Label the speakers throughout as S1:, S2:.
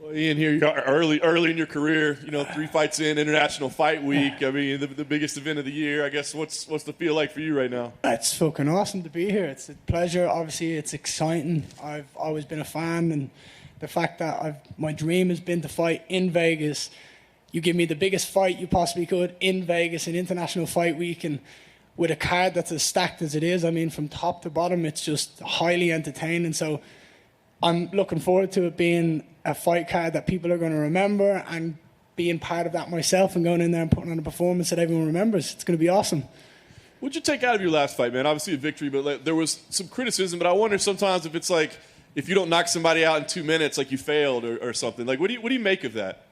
S1: Well, Ian, here you are early in your career. 3 fights in, International Fight Week. I mean, the biggest event of the year. I guess what's the feel like for you right now?
S2: It's fucking awesome to be here. It's a pleasure. Obviously, it's exciting. I've always been a fan, and the fact that my dream has been to fight in Vegas. You give me the biggest fight you possibly could in Vegas, in International Fight Week, and with a card that's as stacked as it is. I mean, from top to bottom, it's just highly entertaining. So I'm looking forward to it being a fight card that people are going to remember, and being part of that myself and going in there and putting on a performance that everyone remembers. It's going to be awesome.
S1: What'd you take out of your last fight, man? Obviously a victory, but there was some criticism. But I wonder sometimes if it's like, if you don't knock somebody out in 2 minutes, like you failed or something. Like, what do you make of that?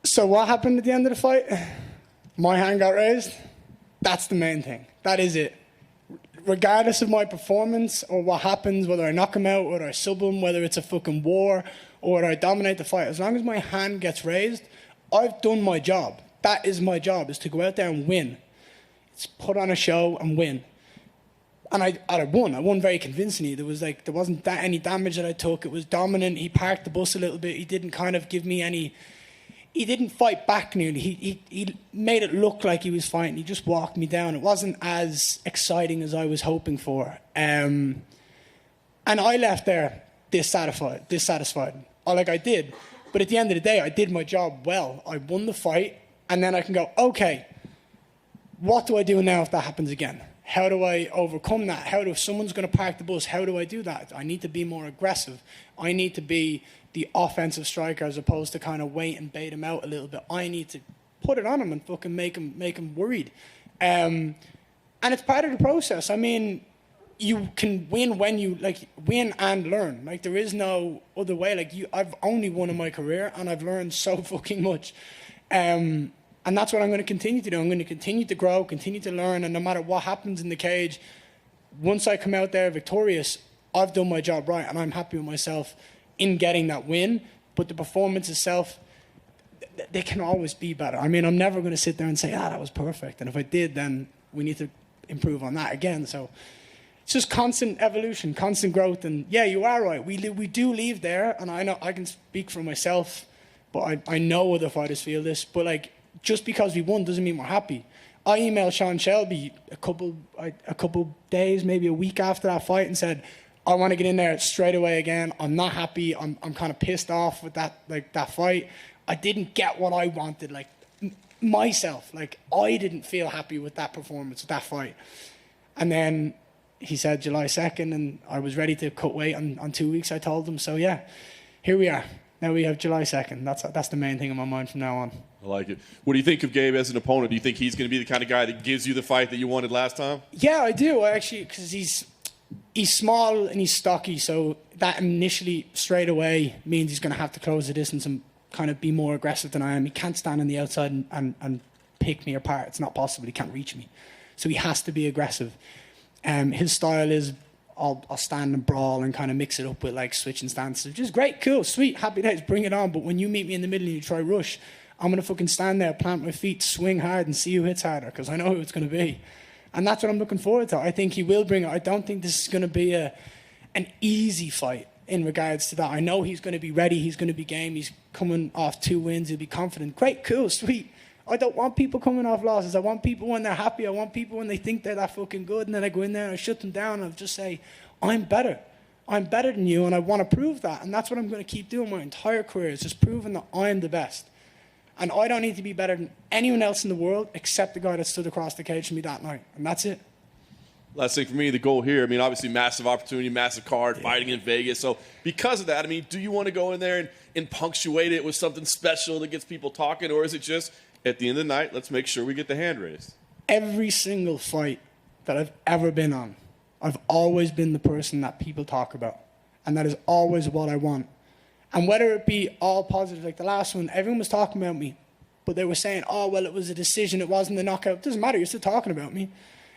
S2: So what happened at the end of the fight? My hand got raised. That's the main thing. That is it. Regardless of my performance or what happens, whether I knock him out, whether I sub him, whether it's a fucking war, or whether I dominate the fight, as long as my hand gets raised, I've done my job. That is my job, is to go out there and win. It's put on a show and win. And I won. I won very convincingly. There wasn't that any damage that I took. It was dominant. He parked the bus a little bit. He didn't kind of give me any... He didn't fight back nearly. He made it look like he was fighting. He just walked me down. It wasn't as exciting as I was hoping for. And I left there dissatisfied. Like I did. But at the end of the day, I did my job well. I won the fight. And then I can go, okay, what do I do now if that happens again? How do I overcome that? If someone's going to park the bus, how do I do that? I need to be more aggressive. I need to be the offensive striker as opposed to kind of wait and bait him out a little bit. I need to put it on him and fucking make him worried. And it's part of the process. I mean, you can win when you win and learn. Like, there is no other way. I've only won in my career, and I've learned so fucking much. And that's what I'm going to continue to do. I'm going to continue to grow, continue to learn, and no matter what happens in the cage, once I come out there victorious, I've done my job right, and I'm happy with myself in getting that win. But the performance itself, they can always be better. I mean, I'm never going to sit there and say, that was perfect. And if I did, then we need to improve on that again. So it's just constant evolution, constant growth. And yeah, you are right. We do leave there, and I know I can speak for myself, but I know other fighters feel this. But just because we won doesn't mean we're happy. I emailed Sean Shelby a couple days, maybe a week after that fight, and said, I want to get in there straight away again. I'm not happy. I'm kind of pissed off with that fight. I didn't get what I wanted, myself. I didn't feel happy with that performance, with that fight. And then he said July 2nd, and I was ready to cut weight on 2 weeks, I told him. So yeah, here we are. Now we have July 2nd. That's the main thing in my mind from now on.
S1: I like it. What do you think of Gabe as an opponent? Do you think he's going to be the kind of guy that gives you the fight that you wanted last time?
S2: Yeah, I do. Because he's small and he's stocky, so that initially straight away means he's going to have to close the distance and kind of be more aggressive than I am. He can't stand on the outside and pick me apart. It's not possible. He can't reach me. So he has to be aggressive. His style is I'll stand and brawl and kind of mix it up with switching stances, which is great, cool, sweet, happy days, bring it on. But when you meet me in the middle and you try rush, I'm going to fucking stand there, plant my feet, swing hard and see who hits harder, because I know who it's going to be. And that's what I'm looking forward to. I think he will bring it. I don't think this is going to be an easy fight in regards to that. I know he's going to be ready. He's going to be game. He's coming off 2 wins. He'll be confident. Great, cool, sweet. I don't want people coming off losses. I want people when they're happy. I want people when they think they're that fucking good. And then I go in there and I shut them down and I just say, I'm better. I'm better than you, and I want to prove that. And that's what I'm going to keep doing my entire career, is just proving that I'm the best. And I don't need to be better than anyone else in the world except the guy that stood across the cage from me that night. And that's it.
S1: Last thing for me, the goal here, I mean, obviously massive opportunity, massive card, fighting in Vegas. So because of that, I mean, do you want to go in there and punctuate it with something special that gets people talking? Or is it just, at the end of the night, let's make sure we get the hand raised?
S2: Every single fight that I've ever been on, I've always been the person that people talk about. And that is always what I want. And whether it be all positive, like the last one, everyone was talking about me. But they were saying, oh, well, it was a decision. It wasn't a knockout. It doesn't matter. You're still talking about me.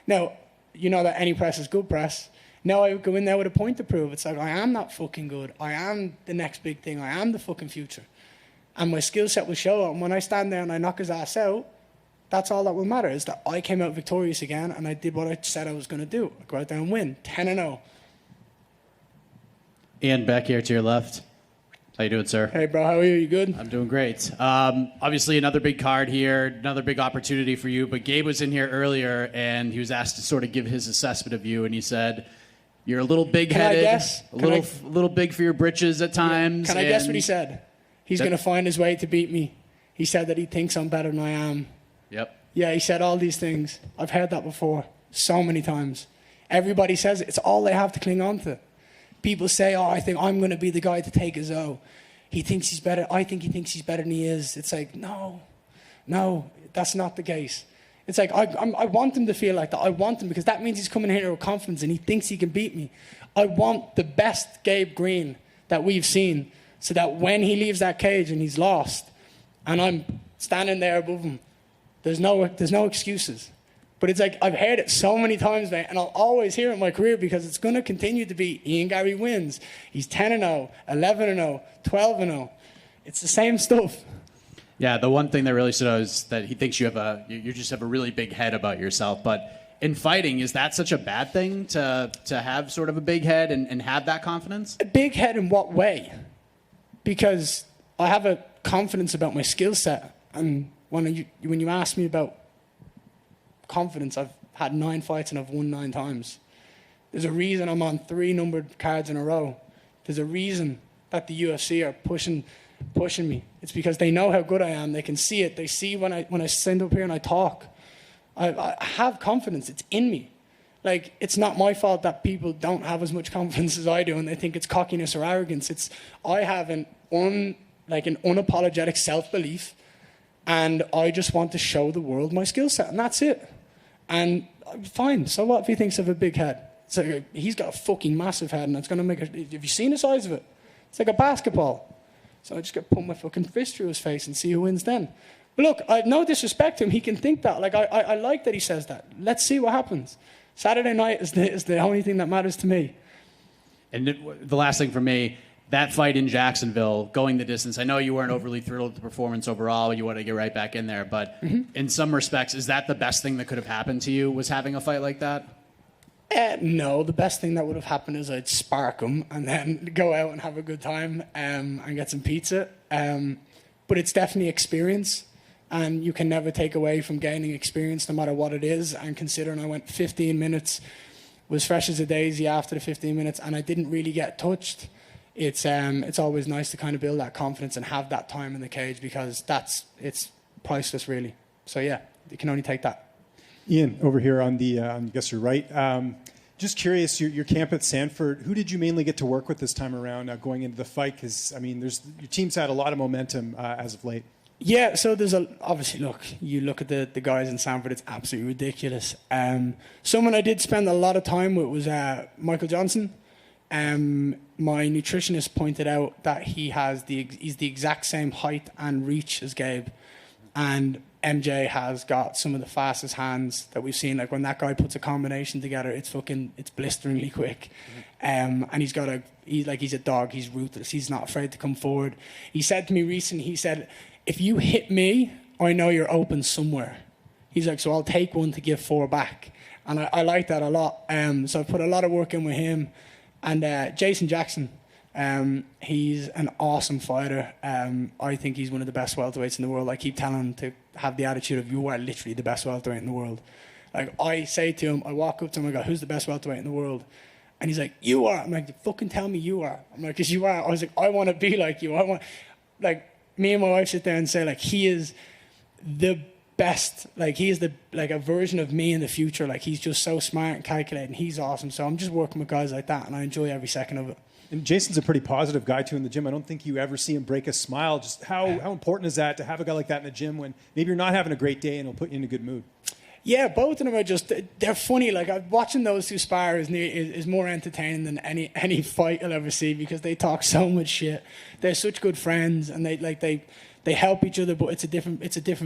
S2: Now, you know that any press is good press. Now I go in there with a point to prove. It's like, I am not fucking good. I am the next big thing. I am the fucking future. And my skill set will show. And when I stand there and I knock his ass out, that's all that will matter, is that I came out victorious again and I did what I said I was going to do. I go out there and win. 10-0.
S3: Ian, back here to your left. How you doing, sir?
S2: Hey, bro. How are you? You good?
S3: I'm doing great. Obviously, another big card here, another big opportunity for you. But Gabe was in here earlier, and he was asked to sort of give his assessment of you, and he said, you're a little big-headed, a little big for your britches at times.
S2: Can I guess what he said? He's going to find his way to beat me. He said that he thinks I'm better than I am.
S3: Yep.
S2: Yeah, he said all these things. I've heard that before so many times. Everybody says it. It's all they have to cling on to. People say, oh, I think I'm going to be the guy to take his O. He thinks he's better. I think he thinks he's better than he is. It's like, no, that's not the case. It's like, I want him to feel like that. I want him because that means he's coming here with confidence and he thinks he can beat me. I want the best Gabe Green that we've seen so that when he leaves that cage and he's lost and I'm standing there above him, there's no excuses. But it's like, I've heard it so many times, mate, and I'll always hear it in my career because it's going to continue to be Ian Garry wins. He's 10-0, 11-0, 12-0. It's the same stuff.
S3: Yeah, the one thing that really stood out is that he thinks you just have a really big head about yourself. But in fighting, is that such a bad thing to have sort of a big head and have that confidence?
S2: A big head in what way? Because I have a confidence about my skill set. And when you ask me about confidence, I've had 9 fights and I've won 9 times. There's a reason I'm on 3 numbered cards in a row. There's a reason that the UFC are pushing me. It's because they know how good I am. They can see it. They see when I stand up here and I talk. I have confidence. It's in me. Like, it's not my fault that people don't have as much confidence as I do and they think it's cockiness or arrogance. I have an unapologetic self-belief, and I just want to show the world my skill set, and that's it. And fine, so what if he thinks I have a big head? It's like, he's got a fucking massive head, and it's going to make it. Have you seen the size of it? It's like a basketball. So I just got to put my fucking fist through his face and see who wins then. But look, I no disrespect to him. He can think that. Like, I like that he says that. Let's see what happens. Saturday night is the only thing that matters to me.
S3: And the last thing for me, that fight in Jacksonville, going the distance, I know you weren't overly thrilled with the performance overall. You want to get right back in there. But in some respects, is that the best thing that could have happened to you, was having a fight like that?
S2: No, the best thing that would have happened is I'd spark him and then go out and have a good time and get some pizza. But it's definitely experience. And you can never take away from gaining experience no matter what it is. And considering I went 15 minutes, was fresh as a daisy after the 15 minutes, and I didn't really get touched. It's always nice to kind of build that confidence and have that time in the cage because it's priceless, really. So yeah, you can only take that.
S4: Ian, over here on I guess you're right. Just curious, your camp at Sanford, who did you mainly get to work with this time around going into the fight? Because I mean, your team's had a lot of momentum as of late.
S2: Yeah, so there's obviously, look, you look at the guys in Sanford, it's absolutely ridiculous. Someone I did spend a lot of time with was Michael Johnson. My nutritionist pointed out that he's the exact same height and reach as Gabe, and MJ has got some of the fastest hands that we've seen. Like when that guy puts a combination together, it's blisteringly quick. And he's a dog. He's ruthless. He's not afraid to come forward. He said to me recently, he said, if you hit me, I know you're open somewhere. He's like, so I'll take one to give 4 back. And I like that a lot. So I've put a lot of work in with him. And Jason Jackson, he's an awesome fighter. I think he's one of the best welterweights in the world. I keep telling him to have the attitude of, you are literally the best welterweight in the world. Like, I say to him, I walk up to him, I go, who's the best welterweight in the world? And he's like, you are. I'm like, fucking tell me you are. I'm like, because you are. I was like, I want to be like you. Me and my wife sit there and say, like, he is the best. Like, he is a version of me in the future. Like, he's just so smart and calculating. He's awesome. So I'm just working with guys like that, and I enjoy every second of it.
S4: And Jason's a pretty positive guy, too, in the gym. I don't think you ever see him break a smile. Just how important is that to have a guy like that in the gym when maybe you're not having a great day and it'll put you in a good mood?
S2: Yeah, both of them are they're funny. Like, watching those two spar is more entertaining than any fight you'll ever see because they talk so much shit. They're such good friends, and they help each other, but it's a different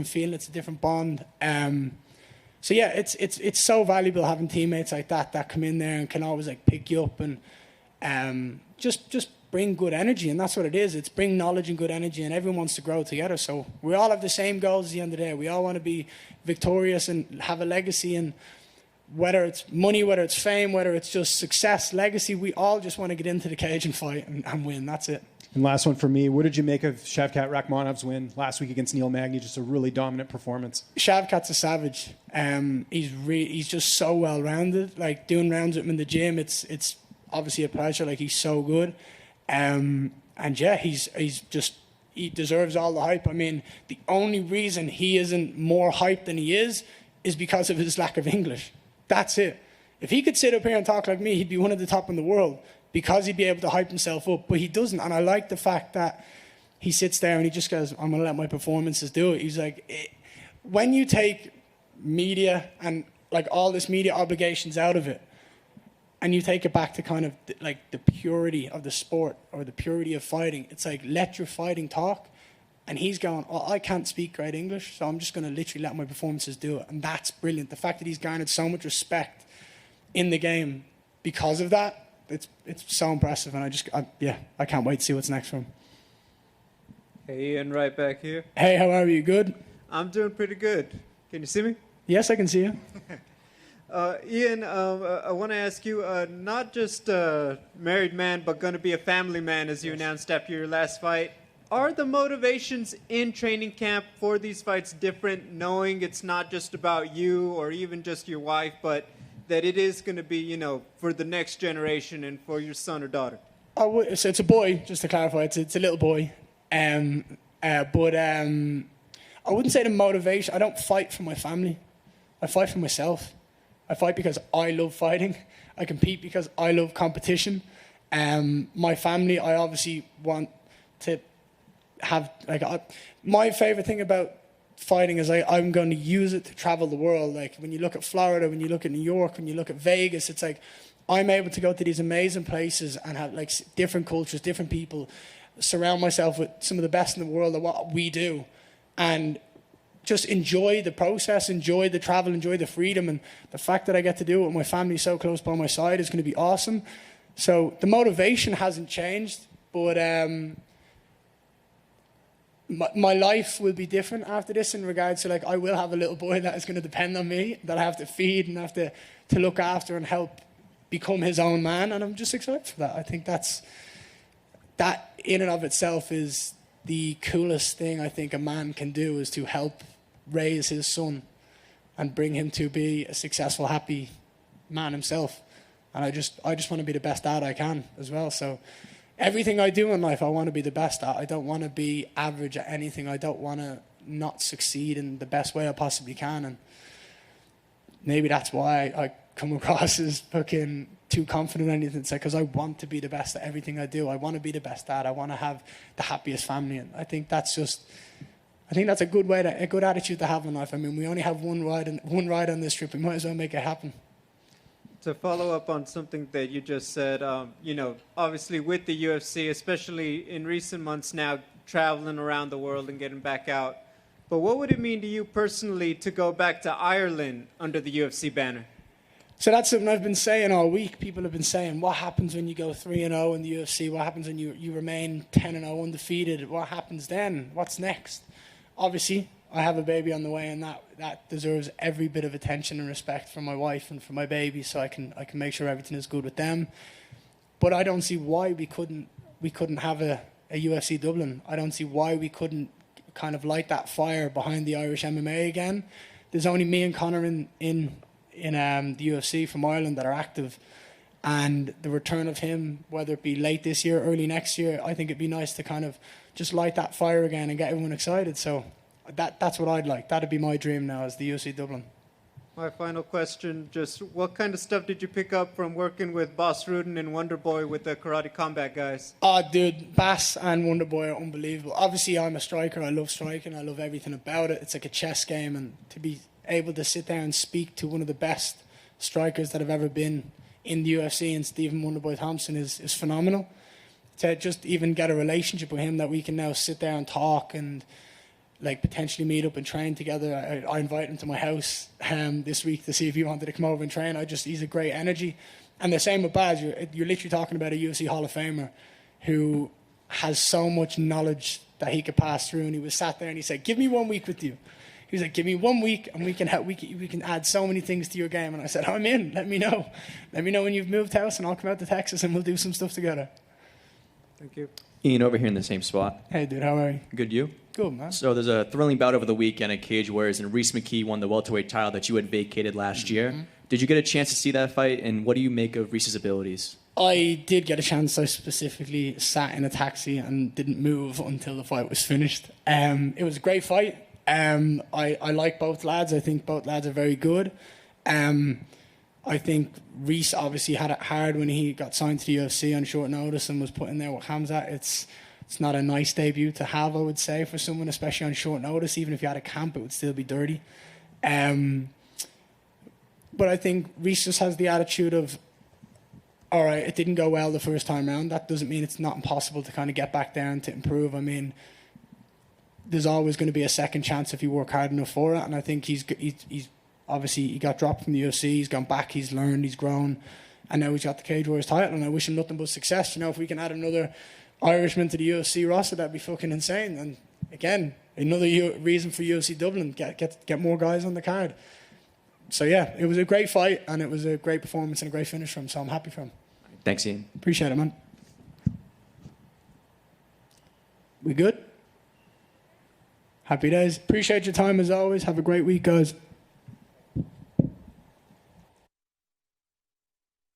S2: feeling, it's a different bond. So yeah, it's so valuable having teammates like that come in there and can always like pick you up and just bring good energy, and that's what it is. It's bring knowledge and good energy, and everyone wants to grow together. So we all have the same goals at the end of the day. We all want to be victorious and have a legacy, and whether it's money, whether it's fame, whether it's just success, legacy, we all just want to get into the cage and fight and win. That's it.
S4: And last one for me, what did you make of Shavkat Rakhmonov's win last week against Neil Magny? Just a really dominant performance.
S2: Shavkat's a savage. He's just so well rounded. Like doing rounds with him in the gym, it's obviously a pleasure. Like he's so good, and yeah, he deserves all the hype. I mean, the only reason he isn't more hyped than he is because of his lack of English. That's it. If he could sit up here and talk like me, he'd be one of the top in the world because he'd be able to hype himself up. But he doesn't. And I like the fact that he sits there and he just goes, I'm going to let my performances do it. He's like, when you take media and like all this media obligations out of it, and you take it back to kind of like the purity of the sport or the purity of fighting, it's like, let your fighting talk. And he's going, oh, I can't speak great English, so I'm just going to literally let my performances do it. And that's brilliant. The fact that he's garnered so much respect in the game because of that, it's so impressive. And I can't wait to see what's next for him.
S5: Hey, Ian, right back here.
S2: Hey, how are you? Good?
S5: I'm doing pretty good. Can you see me?
S2: Yes, I can see you.
S5: Ian, I want to ask you, not just a married man, but going to be a family man, as you announced after your last fight. Are the motivations in training camp for these fights different, knowing it's not just about you or even just your wife, but that it is going to be, you know, for the next generation and for your son or daughter?
S2: So it's a boy, just to clarify. It's a little boy. But I wouldn't say the motivation. I don't fight for my family. I fight for myself. I fight because I love fighting. I compete because I love competition. My family, I obviously want to have, my favorite thing about fighting is I'm going to use it to travel the world. Like when you look at Florida, when you look at New York, when you look at Vegas, it's like I'm able to go to these amazing places and have like different cultures, different people, surround myself with some of the best in the world of what we do, and just enjoy the process, enjoy the travel, enjoy the freedom. And the fact that I get to do it with my family so close by my side is going to be awesome. So the motivation hasn't changed, but my life will be different after this in regards to, like, I will have a little boy that is going to depend on me, that I have to feed and have to look after and help become his own man. And I'm just excited for that. I think that in and of itself is the coolest thing I think a man can do, is to help raise his son and bring him to be a successful, happy man himself. And I just want to be the best dad I can as well. So everything I do in life, I want to be the best at. I don't want to be average at anything. I don't want to not succeed in the best way I possibly can. And maybe that's why I come across as fucking too confident in anything. It's like, because I want to be the best at everything I do. I want to be the best dad. I want to have the happiest family. And I think that's a good a good attitude to have in life. I mean, we only have one ride on this trip. We might as well make it happen.
S5: To follow up on something that you just said, obviously with the UFC, especially in recent months now, traveling around the world and getting back out. But what would it mean to you personally to go back to Ireland under the UFC banner?
S2: So that's something I've been saying all week. People have been saying, what happens when you go 3-0 in the UFC? What happens when you remain 10-0 undefeated? What happens then? What's next? Obviously, I have a baby on the way, and that deserves every bit of attention and respect from my wife and from my baby, so I can make sure everything is good with them. But I don't see why we couldn't have a UFC Dublin. I don't see why we couldn't kind of light that fire behind the Irish MMA again. There's only me and Conor in the UFC from Ireland that are active, and the return of him, whether it be late this year, early next year, I think it'd be nice to kind of just light that fire again and get everyone excited. So that's what I'd like. That'd be my dream now, as the UFC Dublin.
S5: My final question, just what kind of stuff did you pick up from working with Boss Rudin and Wonderboy with the Karate Combat guys?
S2: Oh, dude, Bass and Wonderboy are unbelievable. Obviously, I'm a striker. I love striking. I love everything about it. It's like a chess game, and to be able to sit there and speak to one of the best strikers that have ever been in the UFC, and Stephen Wonderboy Thompson, is phenomenal. To just even get a relationship with him that we can now sit there and talk and like potentially meet up and train together. I invited him to my house this week to see if he wanted to come over and train. He's a great energy. And the same with Baz. You're literally talking about a UFC Hall of Famer who has so much knowledge that he could pass through. And he was sat there and he said, give me 1 week with you. He was like, give me 1 week and we can add so many things to your game. And I said, I'm in. Let me know. Let me know when you've moved house and I'll come out to Texas and we'll do some stuff together.
S5: Thank you.
S6: Ian, over here in the same spot.
S2: Hey, dude, how are you?
S6: Good, you?
S2: Good, man.
S6: So there's a thrilling bout over the weekend at Cage Warriors, and Reese McKee won the welterweight title that you had vacated last year. Did you get a chance to see that fight, and what do you make of Reese's abilities?
S2: I did get a chance. I specifically sat in a taxi and didn't move until the fight was finished. It was a great fight. I like both lads. I think both lads are very good. I think Reese obviously had it hard when he got signed to the UFC on short notice and was put in there with Hamzat. It's not a nice debut to have, I would say, for someone, especially on short notice. Even if you had a camp, it would still be dirty. But I think Reese just has the attitude of, all right, it didn't go well the first time round. That doesn't mean it's not impossible to kind of get back there and to improve. I mean, there's always going to be a second chance if you work hard enough for it. And I think he's obviously, he got dropped from the UFC. He's gone back. He's learned. He's grown. And now he's got the Cage Warriors title. And I wish him nothing but success. You know, if we can add another Irishman to the UFC roster, that'd be fucking insane. And again, another reason for UFC Dublin, get more guys on the card. So yeah, it was a great fight, and it was a great performance and a great finish for him. So I'm happy for him.
S6: Thanks, Ian.
S2: Appreciate it, man. We good? Happy days. Appreciate your time as always. Have a great week, guys.